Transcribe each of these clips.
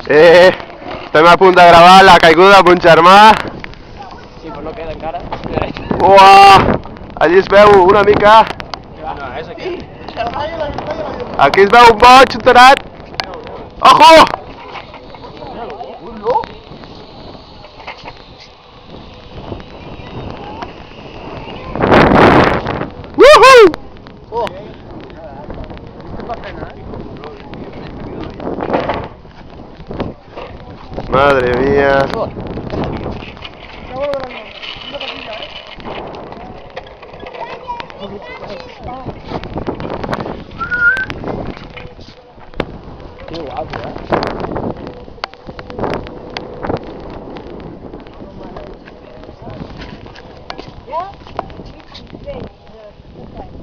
Estem a punt de gravar la caiguda de mon germà. Sí, però no queda encara. Uah! Allí es veu una mica. No, és aquí. Aquí es veu un boig, un tarat. Ojo! Woohoo! Madre mía. Que guapo,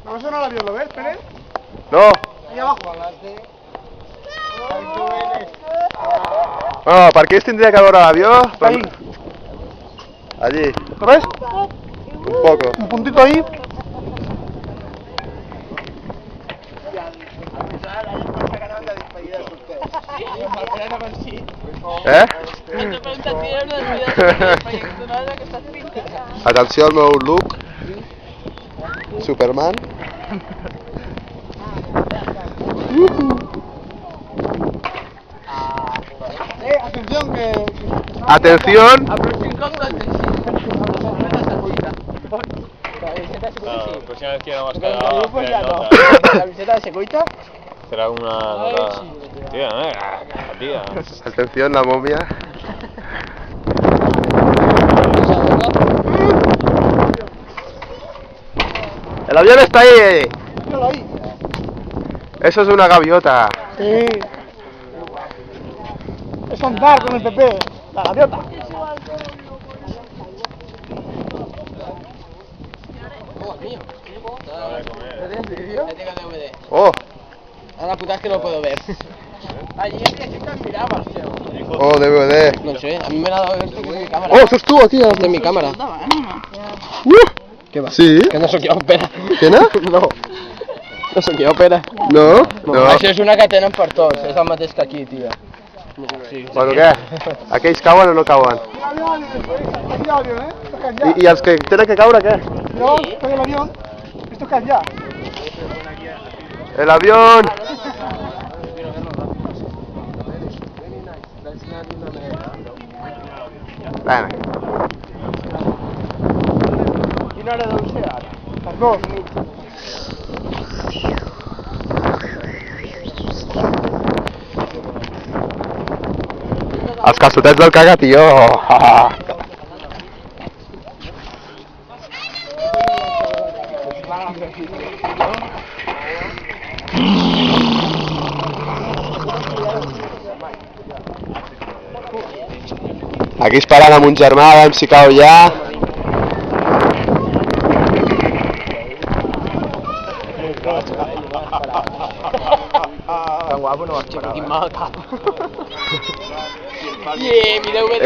¿No me suena el avión, lo ves, Pérez? No. Ahí abajo. No, per què es tindria que veure l'avió? Ahí. Allí, ¿Lo ves? un poco. Un puntito ahí. Eh? Te pregunta si era una despedida proyeccionada que estás pintada. Atenció al meu look. Superman. Atención que... Atención. La próxima vez que vamos a La camiseta de Secoita. será una nota. Tía, Atención, la momia. El avión está ahí. Míralo ahí. Eso es una gaviota. Sí. Es andar con el PP. La gaviota. Oh, Ahora puta es que no puedo ver. Allí es que siempre mirabas, tío. oh, DVD. No sé, a mí me la ha dado esto que es mi cámara. Oh, sos tú aquí. Esta es mi cámara. ¿Qué va? Sí. Que no soy jo opera. ¿Qué no? No. No soy jo opera. No? No. Això és una que tenen per tots, és el mateix que aquí, tio. Sí, Bueno, què? Aquells cauen o no cauen? Aquí el avión, ¿eh? Esto es ya. I els que tenen que caure, què? No, esto es el avión. Esto es ya. El avión. Bueno. Quina hora deu ser ara? Las dos. Els calçotets del caga, tio. Aquí esperant amb un germà, a veure si cau ja. Tan guapo no va a esperar. Quin mal cap. Yeah, mireu bé.